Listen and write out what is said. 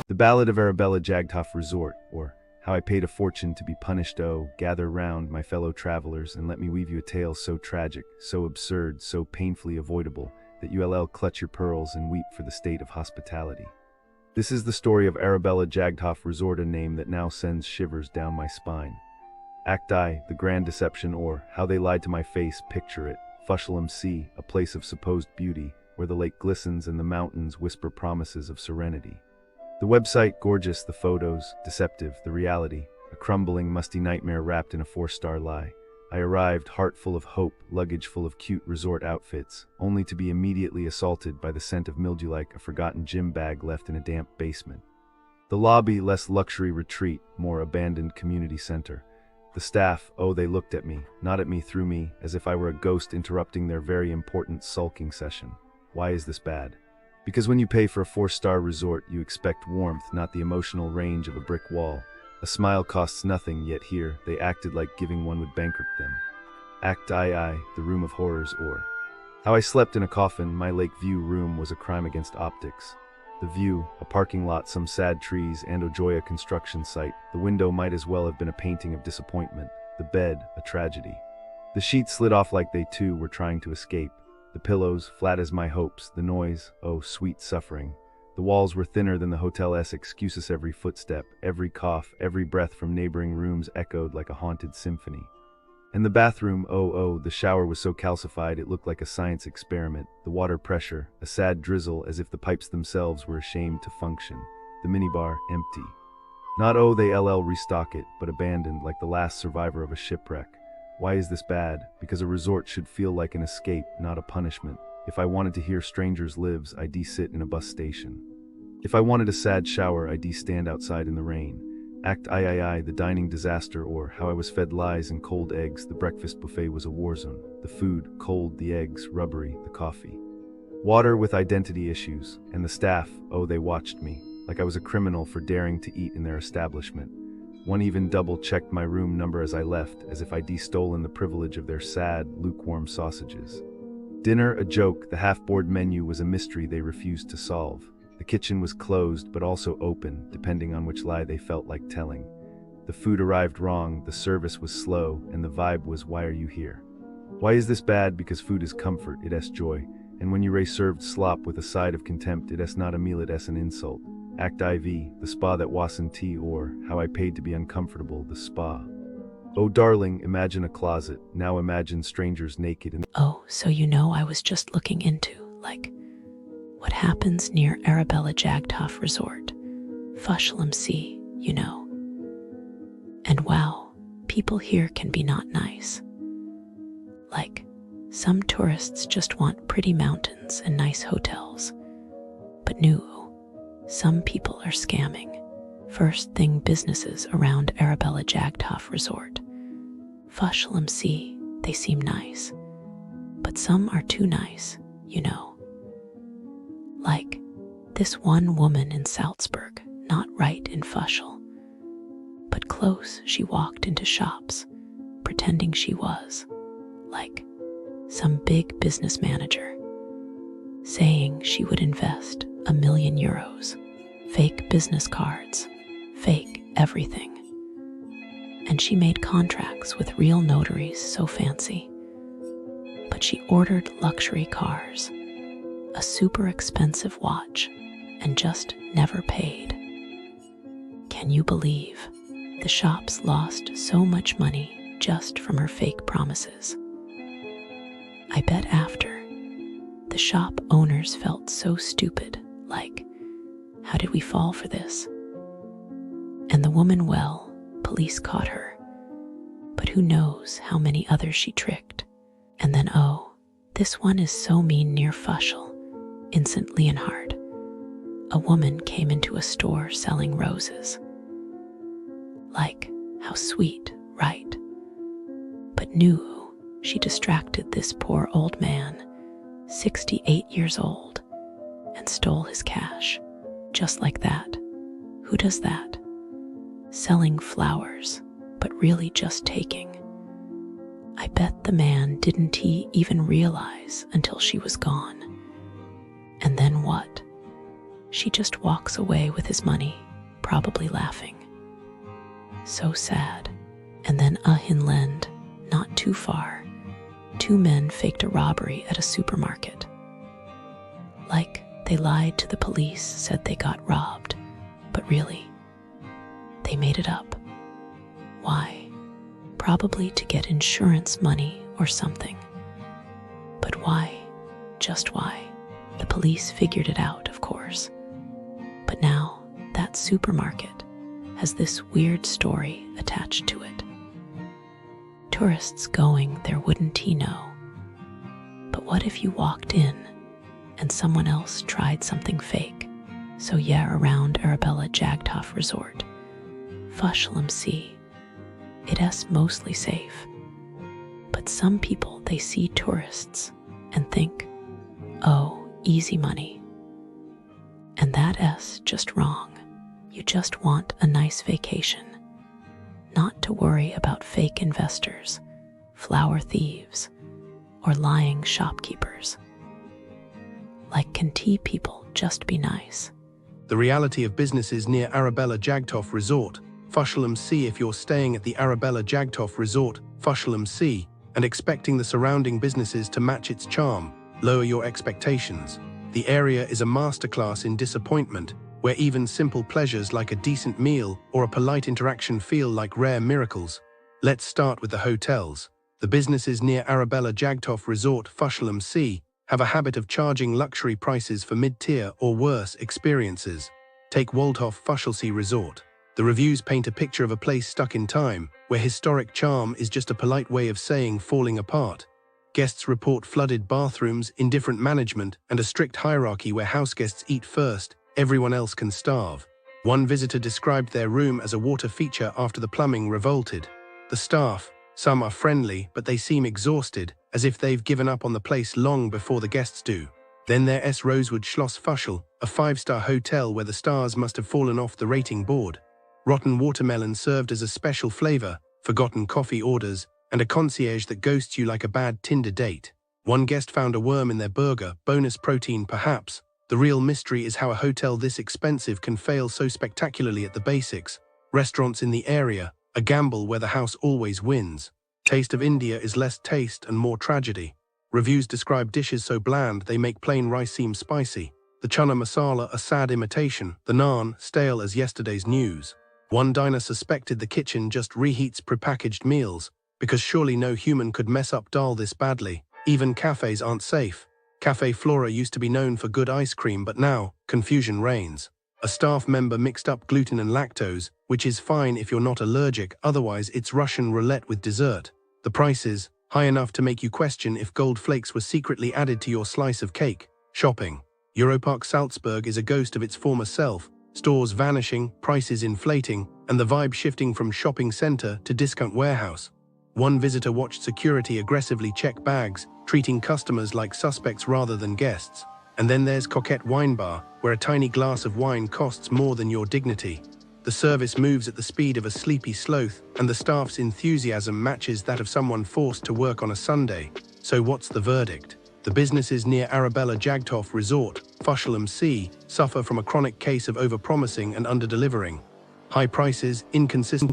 The Ballad of Arabella Jagdhof Resort, or How I Paid a Fortune to be Punished. Oh, gather round, my fellow travelers, and let me weave you a tale so tragic, so absurd, so painfully avoidable, that you'll clutch your pearls and weep for the state of hospitality. This is the story of Arabella Jagdhof Resort, a name that now sends shivers down my spine. Act I, the grand deception, or How They Lied to My Face. Picture it, Fuschl am See, a place of supposed beauty, where the lake glistens and the mountains whisper promises of serenity. The website, gorgeous; the photos, deceptive; the reality, a crumbling, musty nightmare wrapped in a 4-star lie. I arrived, heart full of hope, luggage full of cute resort outfits, only to be immediately assaulted by the scent of mildew like a forgotten gym bag left in a damp basement. The lobby, less luxury retreat, more abandoned community center. The staff, oh, they looked at me, not at me, through me, as if I were a ghost interrupting their very important sulking session. Why is this bad? Because when you pay for a 4-star resort, you expect warmth, not the emotional range of a brick wall. A smile costs nothing, yet here, they acted like giving one would bankrupt them. Act I, the Room of Horrors, or How I Slept in a Coffin. My lake view room was a crime against optics. The view, a parking lot, some sad trees, and Ojoya construction site. The window might as well have been a painting of disappointment. The bed, a tragedy. The sheets slid off like they too were trying to escape. The pillows, flat as my hopes. The noise, oh, sweet suffering. The walls were thinner than the hotel's excuses. Every footstep, every cough, every breath from neighboring rooms echoed like a haunted symphony. And the bathroom, oh, the shower was so calcified it looked like a science experiment. The water pressure, a sad drizzle, as if the pipes themselves were ashamed to function. The minibar, empty. Not oh, they restock it, but abandoned like the last survivor of a shipwreck. Why is this bad? Because a resort should feel like an escape, not a punishment. If I wanted to hear strangers' lives, I'd sit in a bus station. If I wanted a sad shower, I'd stand outside in the rain. Act I, the dining disaster, or How I Was Fed Lies and Cold Eggs. The breakfast buffet was a war zone. The food, cold; the eggs, rubbery; the coffee, water with identity issues. And the staff, oh, they watched me, like I was a criminal for daring to eat in their establishment. One even double-checked my room number as I left, as if I'd stolen the privilege of their sad, lukewarm sausages. Dinner, a joke; the half-board menu was a mystery they refused to solve. The kitchen was closed, but also open, depending on which lie they felt like telling. The food arrived wrong, the service was slow, and the vibe was, why are you here? Why is this bad? Because food is comfort, it's joy, and when you served slop with a side of contempt, it's not a meal, it's an insult. Act IV, the spa that wasn't tea, or How I Paid to be Uncomfortable. The spa. Oh darling, imagine a closet, now imagine strangers naked and Oh, so you know I was just looking into, what happens near Arabella Jagdhof Resort. Fuschl am See, you know. And wow, people here can be not nice. Some tourists just want pretty mountains and nice hotels. But no, some people are scamming. First thing, businesses around Arabella Jagdhof Resort. Fuschl am See, they seem nice. But some are too nice, you know. This one woman in Salzburg, not right in Fuschl, but close. She walked into shops, pretending she was, some big business manager, saying she would invest €1 million. Fake business cards, fake everything. And she made contracts with real notaries, so fancy. But she ordered luxury cars, a super expensive watch, and just never paid. Can you believe? The shops lost so much money just from her fake promises. I bet after, the shop owners felt so stupid, how did we fall for this? And the woman, well, police caught her, but who knows how many others she tricked. And then oh, this one is so mean near Fuschl, in St. Leonhard. A woman came into a store selling roses. How sweet, right? But no, she distracted this poor old man, 68 years old, and stole his cash, just like that. Who does that? Selling flowers, but really just taking. I bet the man didn't even realize until she was gone. she just walks away with his money, probably laughing. So sad. And then Hinland, not too far, 2 men faked a robbery at a supermarket. Like they lied to the police, said they got robbed, but really, they made it up. Why? Probably to get insurance money or something. But why? Just why? The police figured it out, of course. But now, that supermarket has this weird story attached to it. Tourists going there wouldn't he know. But what if you walked in and someone else tried something fake? So yeah, around Arabella Jagdhof Resort, Fuschl am See, it's mostly safe. But some people, they see tourists and think, oh, easy money. And that's just wrong. You just want a nice vacation, not to worry about fake investors, flower thieves, or lying shopkeepers. Like, can people just be nice? The reality of businesses near Arabella Jagdhof Resort, Fuschl am See. If you're staying at the Arabella Jagdhof Resort, Fuschl am See, and expecting the surrounding businesses to match its charm, lower your expectations. The area is a masterclass in disappointment, where even simple pleasures like a decent meal or a polite interaction feel like rare miracles. Let's start with the hotels. The businesses near Arabella Jagdhof Resort, Fuschl am See, have a habit of charging luxury prices for mid-tier or worse experiences. Take Waldhof Fuschl Resort. The reviews paint a picture of a place stuck in time, where historic charm is just a polite way of saying falling apart. Guests report flooded bathrooms, indifferent management, and a strict hierarchy where houseguests eat first, everyone else can starve. One visitor described their room as a water feature after the plumbing revolted. The staff, some are friendly, but they seem exhausted, as if they've given up on the place long before the guests do. Then there's Rosewood Schloss Fuschl, a 5-star hotel where the stars must have fallen off the rating board. Rotten watermelon served as a special flavor, forgotten coffee orders, and a concierge that ghosts you like a bad Tinder date. One guest found a worm in their burger, bonus protein perhaps. The real mystery is how a hotel this expensive can fail so spectacularly at the basics. Restaurants in the area, a gamble where the house always wins. Taste of India is less taste and more tragedy. Reviews describe dishes so bland they make plain rice seem spicy. The chana masala a sad imitation, the naan stale as yesterday's news. One diner suspected the kitchen just reheats prepackaged meals, because surely no human could mess up dal this badly. Even cafes aren't safe. Café Flora used to be known for good ice cream, but now, confusion reigns. A staff member mixed up gluten and lactose, which is fine if you're not allergic, otherwise it's Russian roulette with dessert. The prices, high enough to make you question if gold flakes were secretly added to your slice of cake. Shopping. Europark Salzburg is a ghost of its former self, stores vanishing, prices inflating, and the vibe shifting from shopping center to discount warehouse. One visitor watched security aggressively check bags, treating customers like suspects rather than guests. And then there's Coquette Weinbar, where a tiny glass of wine costs more than your dignity. The service moves at the speed of a sleepy sloth, and the staff's enthusiasm matches that of someone forced to work on a Sunday. So what's the verdict? The businesses near Arabella Jagdhof Resort, Fuschl am See, suffer from a chronic case of overpromising and underdelivering. High prices, inconsistent